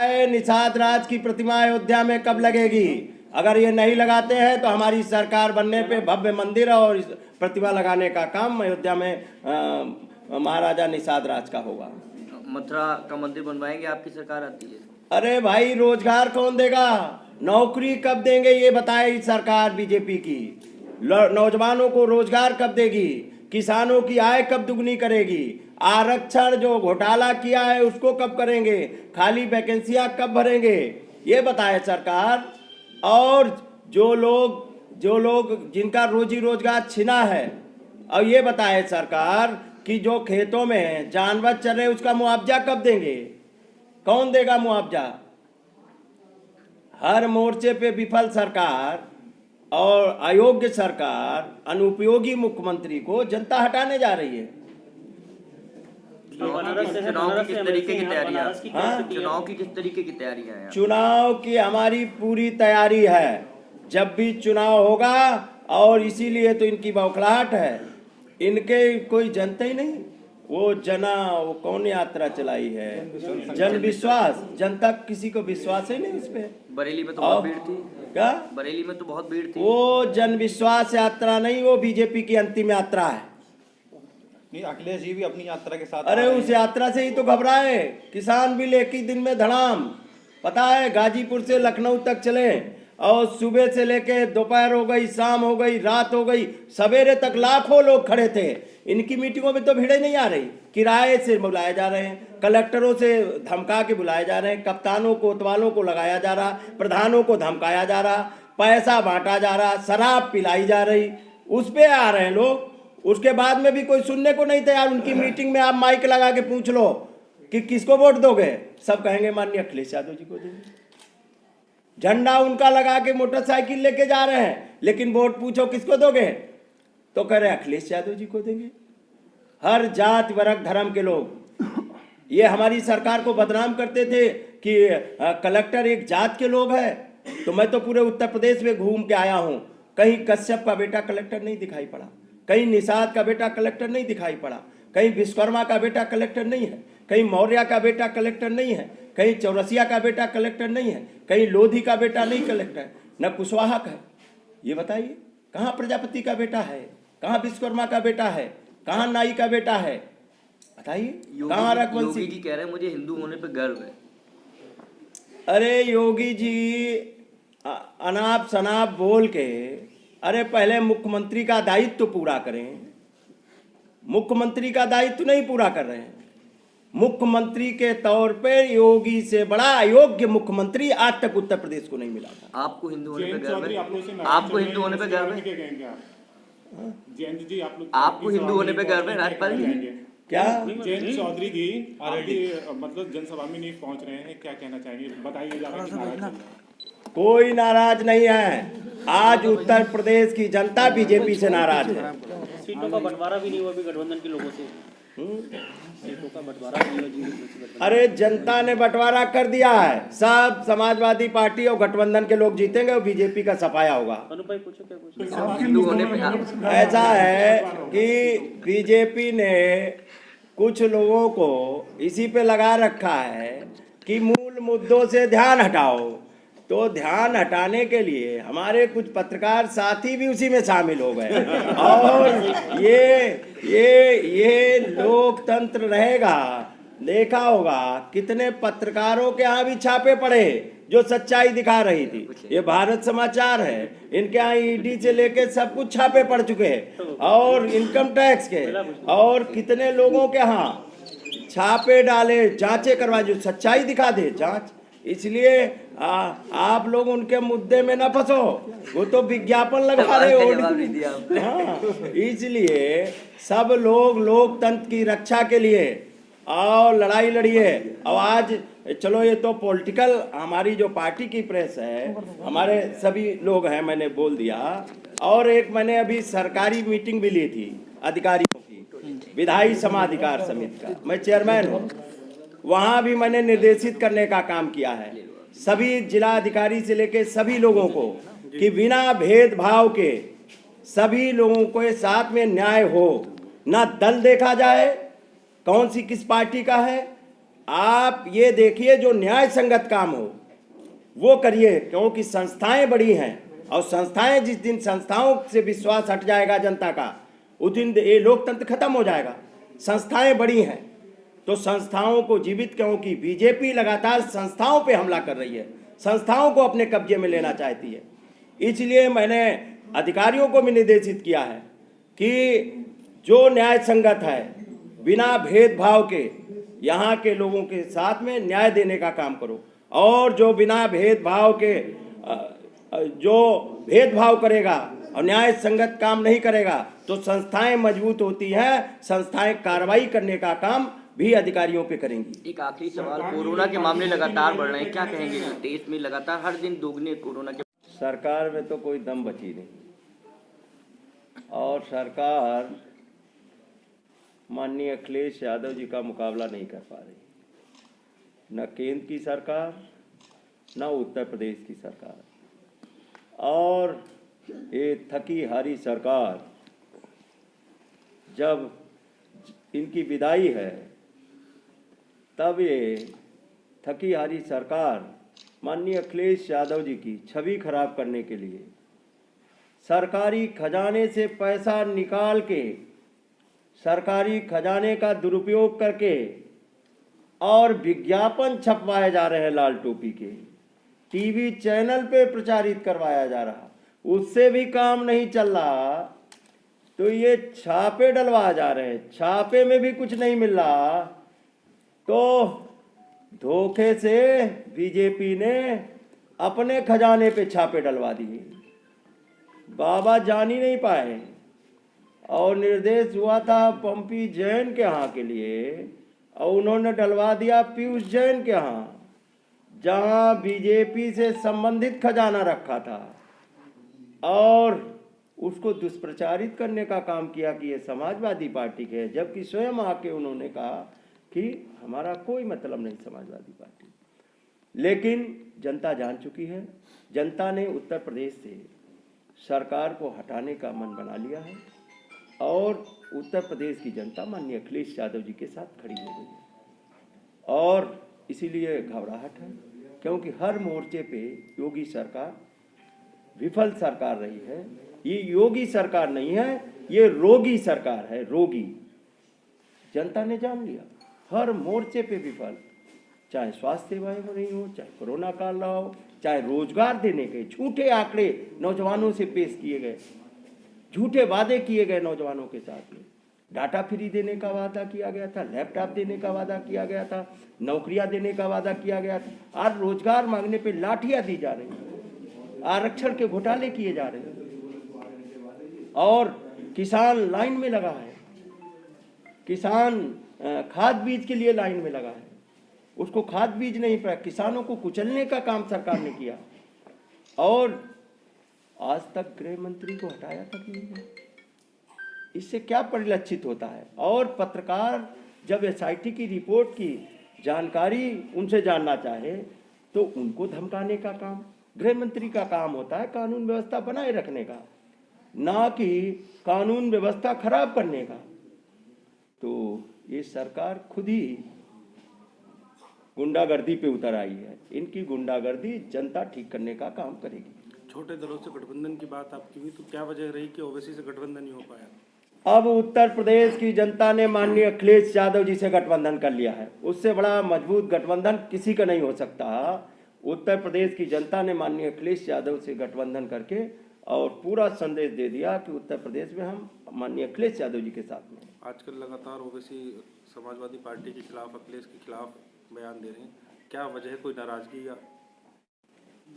है निषाद राज की प्रतिमा अयोध्या में कब लगेगी? अगर ये नहीं लगाते हैं तो हमारी सरकार बनने पे भव्य मंदिर और प्रतिमा लगाने का काम अयोध्या में महाराजा निषाद राज का होगा। मथुरा का मंदिर बनवाएंगे आपकी सरकार आती है? अरे भाई, रोजगार कौन देगा? नौकरी कब देंगे ये बताए इस सरकार बीजेपी की? नौजवानों को रोजगार कब देगी? किसानों की आय कब दुगनी करेगी? आरक्षण जो घोटाला किया है उसको कब करेंगे? खाली वैकेंसियां कब भरेंगे? ये बताए सरकार। और जो लोग जिनका रोजी रोजगार छिना है, और ये बताए सरकार कि जो खेतों में जानवर चल रहे उसका मुआवजा कब देंगे? कौन देगा मुआवजा? हर मोर्चे पे विफल सरकार और अयोग्य सरकार, अनुपयोगी मुख्यमंत्री को जनता हटाने जा रही है। चुनाव की किस तरीके की तैयारियां? चुनाव की किस तरीके की तैयारियां हैं? चुनाव की हमारी पूरी तैयारी है। जब भी चुनाव होगा, और इसीलिए तो इनकी बौखलाहट है, इनके कोई जनता ही नहीं। वो कौन यात्रा चलाई है? जन विश्वास। जनता किसी को विश्वास ही नहीं इस पे। बरेली में तो बहुत भीड़ थी। क्या? बरेली में तो बहुत भीड़ थी। वो जन विश्वास यात्रा नहीं, वो बीजेपी की अंतिम यात्रा है। नहीं, अखिलेश जी भी अपनी यात्रा के साथ। अरे उस यात्रा से ही तो घबराए। किसान भी एक ही दिन में धड़ाम, पता है, गाजीपुर से लखनऊ तक चले, और सुबह से लेके दोपहर हो गई, शाम हो गई, रात हो गई, सवेरे तक लाखों लोग खड़े थे। इनकी मीटिंगों में तो भीड़ नहीं आ रही। किराए से बुलाए जा रहे हैं, कलेक्टरों से धमका के बुलाए जा रहे हैं, कप्तानों कोतवालों को लगाया जा रहा, प्रधानों को धमकाया जा रहा, पैसा बांटा जा रहा, शराब पिलाई जा रही, उस पे आ रहे हैं लोग। उसके बाद में भी कोई सुनने को नहीं तैयार। उनकी मीटिंग में आप माइक लगा के पूछ लो कि किसको वोट दोगे, सब कहेंगे माननीय अखिलेश यादव जी को देंगे। झंडा उनका लगा के मोटरसाइकिल लेके जा रहे हैं, लेकिन वोट पूछो किसको दोगे, तो कह रहे अखिलेश यादव जी को देंगे। हर जात वर्ग धर्म के लोग ये हमारी सरकार को बदनाम करते थे कि कलेक्टर एक जात के लोग हैं। तो मैं तो पूरे उत्तर प्रदेश में घूम के आया हूँ, कहीं कश्यप का बेटा कलेक्टर नहीं दिखाई पड़ा, कहीं निषाद का बेटा कलेक्टर नहीं दिखाई पड़ा, कहीं विश्वकर्मा का बेटा कलेक्टर नहीं है, कहीं मौर्य का बेटा कलेक्टर नहीं है, कहीं चौरसिया का बेटा कलेक्टर नहीं है, कहीं लोधी का बेटा नहीं कलेक्टर, न कुशवाहा का है। ये बताइए कहाँ प्रजापति का बेटा है, कहाँ विश्वकर्मा का बेटा है, कहाँ नाई का बेटा है? बताइए कहाँ रघुवंशी। योगी जी कह रहे हैं मुझे हिंदू होने पे गर्व है। अरे योगी जी अनाप शनाप बोल के, अरे पहले मुख्यमंत्री का दायित्व तो पूरा करें। मुख्यमंत्री का दायित्व नहीं पूरा कर रहे हैं। मुख्यमंत्री के तौर पे योगी से बड़ा अयोग्य मुख्यमंत्री आज तक उत्तर प्रदेश को नहीं मिला था। आपको हिंदू होने पे गर्व है? आपको हिंदू होने पे गर्व है? जयंत जी, आपको हिंदू होने पे गर्व है राज्यपाल जी? क्या जयंत चौधरी जी मतलब जनसभा में नहीं पहुंच रहे हैं, क्या कहना चाहेंगे? बताइए। कोई नाराज नहीं है। आज उत्तर प्रदेश की जनता बीजेपी से नाराज है। सीटों का बंटवारा भी नहीं हुआ अभी गठबंधन के लोगों से। सीटों का बंटवारा नहीं हुआ। अरे जनता ने बंटवारा कर दिया है। सब समाजवादी पार्टी और गठबंधन के लोग जीतेंगे और बीजेपी का सफाया होगा। हिंदू होने पे ऐसा है कि बीजेपी ने कुछ लोगों को इसी पे लगा रखा है कि मूल मुद्दों से ध्यान हटाओ। तो ध्यान हटाने के लिए हमारे कुछ पत्रकार साथी भी उसी में शामिल हो गए। और ये लोकतंत्र रहेगा। देखा होगा कितने पत्रकारों के यहाँ भी छापे पड़े जो सच्चाई दिखा रही थी। ये भारत समाचार है, इनके यहाँ ईडी से लेके सब कुछ छापे पड़ चुके हैं, और इनकम टैक्स के, और कितने लोगों के यहाँ छापे डाले, जांचें करवाए, जो सच्चाई दिखा दे जांच। इसलिए आप लोग उनके मुद्दे में ना फंसो, वो तो विज्ञापन लगा रहे हो। हाँ, इसलिए सब लोग लोकतंत्र की रक्षा के लिए और लड़ाई लड़िए। और आज चलो ये तो पॉलिटिकल, हमारी जो पार्टी की प्रेस है, हमारे सभी लोग हैं, मैंने बोल दिया। और एक मैंने अभी सरकारी मीटिंग भी ली थी अधिकारियों की, विधायी समाधिकार समिति का, मैं चेयरमैन हूँ। वहाँ भी मैंने निर्देशित करने का काम किया है सभी जिला अधिकारी से लेके सभी लोगों को कि बिना भेदभाव के सभी लोगों को साथ में न्याय हो। ना दल देखा जाए कौन सी किस पार्टी का है, आप ये देखिए जो न्याय संगत काम हो वो करिए, क्योंकि संस्थाएं बड़ी हैं और संस्थाएं, जिस दिन संस्थाओं से विश्वास हट जाएगा जनता का, उस दिन ये लोकतंत्र खत्म हो जाएगा। संस्थाएं बड़ी हैं तो संस्थाओं को जीवित, क्योंकि बीजेपी लगातार संस्थाओं पे हमला कर रही है, संस्थाओं को अपने कब्जे में लेना चाहती है। इसलिए मैंने अधिकारियों को भी निर्देशित किया है कि जो न्याय संगत है, बिना भेदभाव के यहाँ के लोगों के साथ में न्याय देने का काम करो, और जो बिना भेदभाव के जो भेदभाव करेगा और न्याय संगत काम नहीं करेगा तो संस्थाएं मजबूत होती हैं, संस्थाएं कार्रवाई करने का काम भी अधिकारियों पे करेंगी। एक आखिरी सवाल, कोरोना के मामले लगातार बढ़ रहे हैं, क्या कहेंगे? देश में लगातार हर दिन दोगुने कोरोना के। सरकार में तो कोई दम बची नहीं, और सरकार माननीय अखिलेश यादव जी का मुकाबला नहीं कर पा रही, न केंद्र की सरकार न उत्तर प्रदेश की सरकार। और ये थकी हारी सरकार, जब इनकी विदाई है तब ये थकी हारी सरकार माननीय अखिलेश यादव जी की छवि खराब करने के लिए सरकारी खजाने से पैसा निकाल के, सरकारी खजाने का दुरुपयोग करके और विज्ञापन छपवाए जा रहे हैं लाल टोपी के, टीवी चैनल पे प्रचारित करवाया जा रहा, उससे भी काम नहीं चल रहा तो ये छापे डलवाए जा रहे हैं, छापे में भी कुछ नहीं मिल रहा तो धोखे से बीजेपी ने अपने खजाने पे छापे डलवा दिए। बाबा जान ही नहीं पाए और निर्देश हुआ था पंपी जैन के यहाँ के लिए, और उन्होंने डलवा दिया पीयूष जैन के यहाँ, जहाँ बीजेपी से संबंधित खजाना रखा था, और उसको दुष्प्रचारित करने का काम किया कि ये समाजवादी पार्टी के है, जबकि स्वयं आके उन्होंने कहा कि हमारा कोई मतलब नहीं समाजवादी पार्टी। लेकिन जनता जान चुकी है, जनता ने उत्तर प्रदेश से सरकार को हटाने का मन बना लिया है और उत्तर प्रदेश की जनता माननीय अखिलेश यादव जी के साथ खड़ी हो गई है। और इसीलिए घबराहट है, क्योंकि हर मोर्चे पे योगी सरकार विफल सरकार रही है। ये योगी सरकार नहीं है, ये रोगी सरकार है, रोगी। जनता ने जान लिया, हर मोर्चे पे विफल, चाहे स्वास्थ्य सेवाएं हो रही हो, चाहे कोरोना काल रहा हो, चाहे रोजगार देने के झूठे आंकड़े नौजवानों से पेश किए गए, झूठे वादे किए गए नौजवानों के साथ में। डाटा फ्री देने का वादा किया गया था, लैपटॉप देने का वादा किया गया था, नौकरियां देने का वादा किया गया था। आज रोजगार मांगने पे लाठियां दी जा रही हैं, आरक्षण के घोटाले किए जा रहे हैं, और किसान लाइन में लगा है, किसान खाद बीज के लिए लाइन में लगा है, उसको खाद बीज नहीं पाया, किसानों को कुचलने का काम सरकार ने किया। और आज तक गृह मंत्री को हटाया तक नहीं है। इससे क्या परिलक्षित होता है? और पत्रकार जब एसआईटी की रिपोर्ट की जानकारी उनसे जानना चाहे तो उनको धमकाने का काम गृह मंत्री का काम होता है, कानून व्यवस्था बनाए रखने का, ना कि कानून व्यवस्था खराब करने का। तो ये सरकार खुद ही गुंडागर्दी पे उतर आई है। इनकी गुंडागर्दी जनता ठीक करने का काम करेगी। छोटे दलों से गठबंधन की बात आपकी हुई, तो क्या वजह रही कि ओवैसी से गठबंधन नहीं हो पाया? अब उत्तर प्रदेश की जनता ने माननीय अखिलेश यादव जी से गठबंधन कर लिया है, उससे बड़ा मजबूत गठबंधन किसी का नहीं हो सकता। उत्तर प्रदेश की जनता ने माननीय अखिलेश यादव से गठबंधन करके और पूरा संदेश दे दिया कि उत्तर प्रदेश में हम माननीय अखिलेश यादव जी के साथ में। आजकल लगातार ओवैसी समाजवादी पार्टी के खिलाफ, अखिलेश के खिलाफ बयान दे रहे हैं, क्या वजह है? कोई नाराजगी या?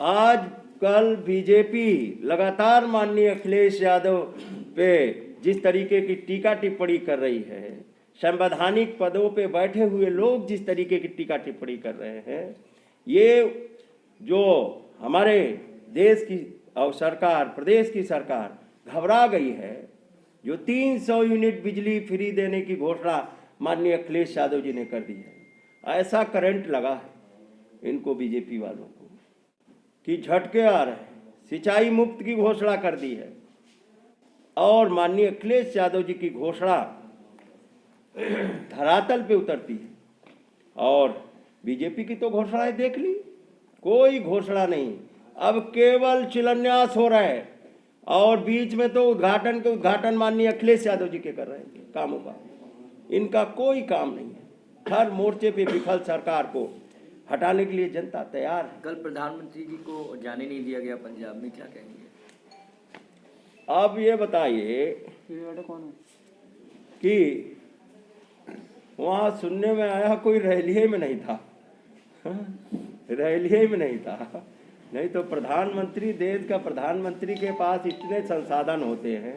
आज कल बीजेपी लगातार माननीय अखिलेश यादव पे जिस तरीके की टीका टिप्पणी कर रही है, संवैधानिक पदों पे बैठे हुए लोग जिस तरीके की टीका टिप्पणी कर रहे हैं, ये जो हमारे देश की और सरकार, प्रदेश की सरकार घबरा गई है। जो 300 यूनिट बिजली फ्री देने की घोषणा माननीय अखिलेश यादव जी ने कर दी है, ऐसा करंट लगा है इनको बीजेपी वालों को कि झटके आ रहे हैं। सिंचाई मुफ्त की घोषणा कर दी है, और माननीय अखिलेश यादव जी की घोषणा धरातल पे उतरती है और बीजेपी की तो घोषणाएं देख ली, कोई घोषणा नहीं, अब केवल शिलान्यास हो रहा है और बीच में तो उद्घाटन माननीय अखिलेश यादव जी के कर रहे हैं कामों का। इनका कोई काम नहीं है, हर मोर्चे पे विफल सरकार को हटाने के लिए जनता तैयार है। कल प्रधानमंत्री जी को जाने नहीं दिया गया पंजाब में, क्या कहेंगे? अब ये बताइए कि वहाँ सुनने में आया कोई रैली में नहीं था, रैली में नहीं था, नहीं तो प्रधानमंत्री, देश का प्रधानमंत्री के पास इतने संसाधन होते हैं,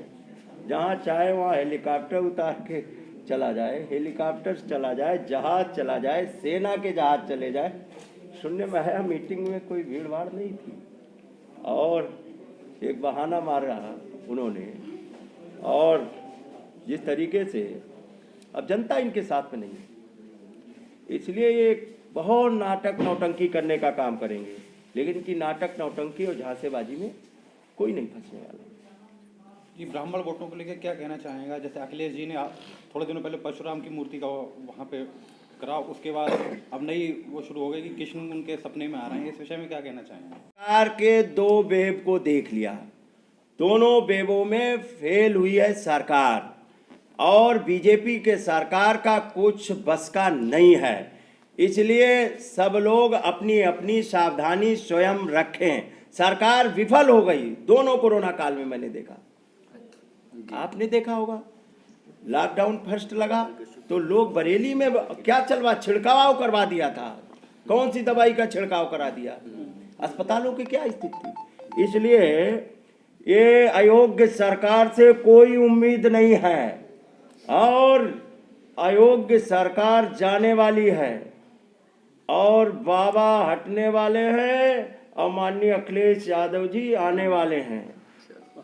जहाँ चाहे वहाँ हेलीकॉप्टर उतार के चला जाए, हेलीकॉप्टर चला जाए, जहाज चला जाए, सेना के जहाज चले जाए। सुनने में आया मीटिंग में कोई भीड़ भाड़ नहीं थी और एक बहाना मारा उन्होंने, और जिस तरीके से अब जनता इनके साथ में नहीं है, इसलिए ये बहुत नाटक नौटंकी करने का काम करेंगे, लेकिन इनकी नाटक नौटंकी और झांसेबाजी में कोई नहीं फंसने वाला। जी, ब्राह्मण वोटों को लेकर क्या कहना चाहेगा? जैसे अखिलेश जी ने थोड़े दिनों पहले परशुराम की मूर्ति का वहाँ पे करा, उसके बाद अब नई वो शुरू हो गई कि कृष्ण उनके सपने में आ रहे हैं, इस विषय में क्या कहना चाहेंगे? सरकार के दो वेब को देख लिया, दोनों वेबों में फेल हुई है सरकार और बीजेपी के सरकार का कुछ बस का नहीं है, इसलिए सब लोग अपनी अपनी सावधानी स्वयं रखें। सरकार विफल हो गई दोनों कोरोना काल में, मैंने देखा, आपने देखा होगा, लॉकडाउन फर्स्ट लगा तो लोग बरेली में क्या चलवा छिड़काव करवा दिया था, कौन सी दवाई का छिड़काव करा दिया, अस्पतालों की क्या स्थिति थी। इसलिए ये अयोग्य सरकार से कोई उम्मीद नहीं है और अयोग्य सरकार जाने वाली है और बाबा हटने वाले हैं और माननीय अखिलेश यादव जी आने वाले हैं।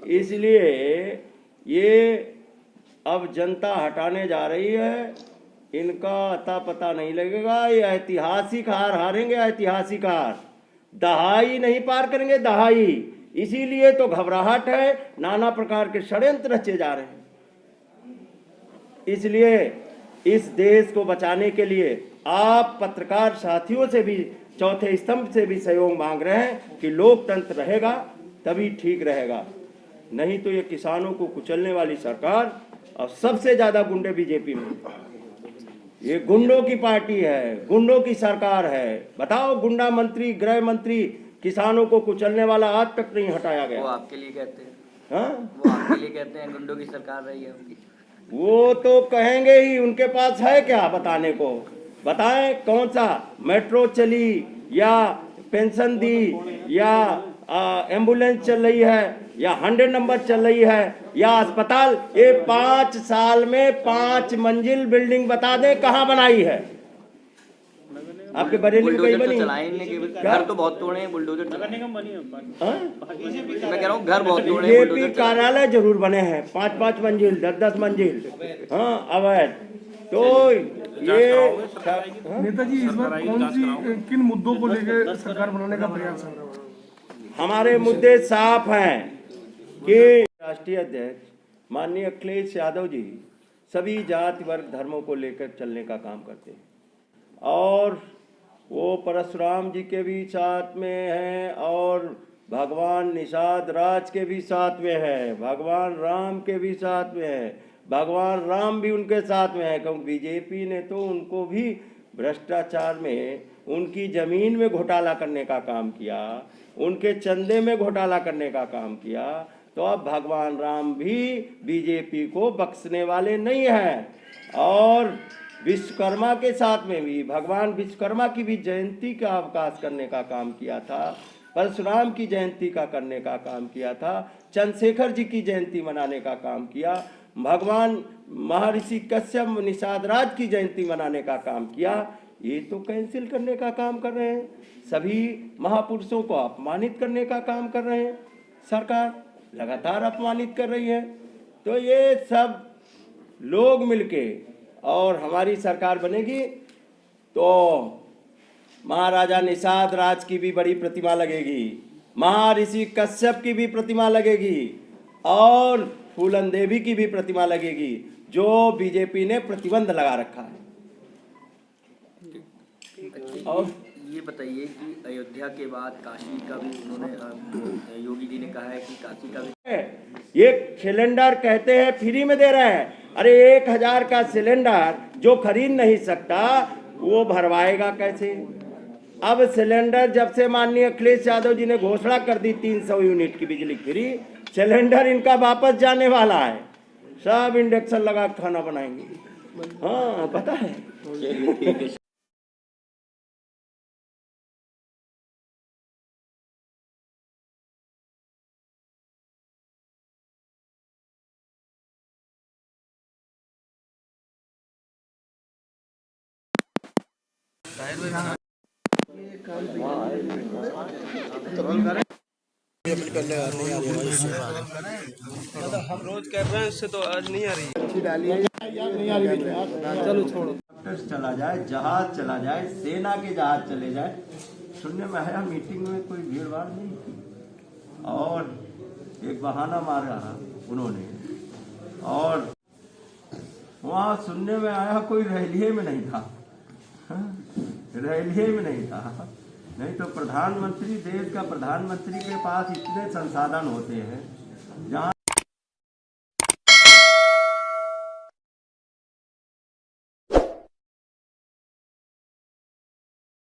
इसलिए ये अब जनता हटाने जा रही है, इनका अता पता नहीं लगेगा, ये ऐतिहासिक हार हारेंगे, ऐतिहासिक हार, दहाई नहीं पार करेंगे, दहाई। इसीलिए तो घबराहट है, नाना प्रकार के षड्यंत्र रचे जा रहे हैं। इसलिए इस देश को बचाने के लिए आप पत्रकार साथियों से भी, चौथे स्तंभ से भी सहयोग मांग रहे हैं कि लोकतंत्र रहेगा तभी ठीक रहेगा, नहीं तो ये किसानों को कुचलने वाली सरकार और सबसे ज्यादा गुंडे बीजेपी में, ये गुंडों की पार्टी है, गुंडों की सरकार है। बताओ, गुंडा मंत्री, गृह मंत्री किसानों को कुचलने वाला आज तक नहीं हटाया गया। वो आपके लिए कहते हैं, हाँ, वो आपके लिए कहते हैं गुंडों की सरकार रही है उनकी। वो तो कहेंगे ही, उनके पास है क्या बताने को? बताएं, कौन सा मेट्रो चली या पेंशन दी या एम्बुलेंस चल रही है या 100 नंबर चल रही है या अस्पताल? ये 5 साल में 5 मंजिल बिल्डिंग बता दें कहाँ बनाई है? आपके बरेली में कहीं बनी? घर तो बहुत तोड़े हैं, बुलडोजर चलाए हैं। मैं कह रहा हूँ घर बहुत तोड़े हैं, बीजेपी कार्यालय जरूर बने हैं 5-5 मंजिल, 10-10 मंजिल, हाँ, अवैध। तो ये नेताजी इस बार किन मुद्दों को लेकर सरकार बनाने का प्रयास कर रहा है? हमारे मुद्दे साफ हैं कि राष्ट्रीय अध्यक्ष माननीय अखिलेश यादव जी सभी जाति वर्ग धर्मों को लेकर चलने का काम करते हैं और वो परशुराम जी के भी साथ में हैं और भगवान निषाद राज के भी साथ में है, भगवान राम के भी साथ में है, भगवान राम भी उनके साथ में है, क्योंकि बीजेपी ने तो उनको भी भ्रष्टाचार में, उनकी जमीन में घोटाला करने का काम किया, उनके चंदे में घोटाला करने का काम किया। तो अब भगवान राम भी बीजेपी को बख्शने वाले नहीं हैं और विश्वकर्मा के साथ में भी, भगवान विश्वकर्मा की भी जयंती का अवकाश करने का काम किया था, परशुराम की जयंती का करने का काम किया था, चंद्रशेखर जी की जयंती मनाने का काम किया, भगवान महर्षि कश्यप निषाद राज की जयंती मनाने का काम किया। ये तो कैंसिल करने का काम कर रहे हैं, सभी महापुरुषों को अपमानित करने का काम कर रहे हैं, सरकार लगातार अपमानित कर रही है। तो ये सब लोग मिलके और हमारी सरकार बनेगी तो महाराजा निषाद राज की भी बड़ी प्रतिमा लगेगी, महर्षि कश्यप की भी प्रतिमा लगेगी और फूलन देवी की भी प्रतिमा लगेगी, जो बीजेपी ने प्रतिबंध लगा रखा है। और ये बताइए कि अयोध्या के बाद काशी का भी उन्होंने योगी जी ने कहा है कि काशी का भी ये सिलेंडर कहते हैं फ्री में दे रहे हैं। अरे 1000 का सिलेंडर जो खरीद नहीं सकता वो भरवाएगा कैसे? अब सिलेंडर जब से माननीय अखिलेश यादव जी ने घोषणा कर दी 300 यूनिट की बिजली फ्री, सिलेंडर इनका वापस जाने वाला है। सब इंडक्शन लगा खाना बनाएंगे। हाँ पता है। चला जाए, जहाज चला जाए, सेना के जहाज चले जाए। सुनने में आया मीटिंग में कोई भीड़ भाड़ नहीं थी और एक बहाना मारा उन्होंने, और वहाँ सुनने में आया कोई रैलिये में नहीं था। रैलिये में नहीं था। नहीं तो प्रधानमंत्री, देश का प्रधानमंत्री के पास इतने संसाधन होते हैं जहाँ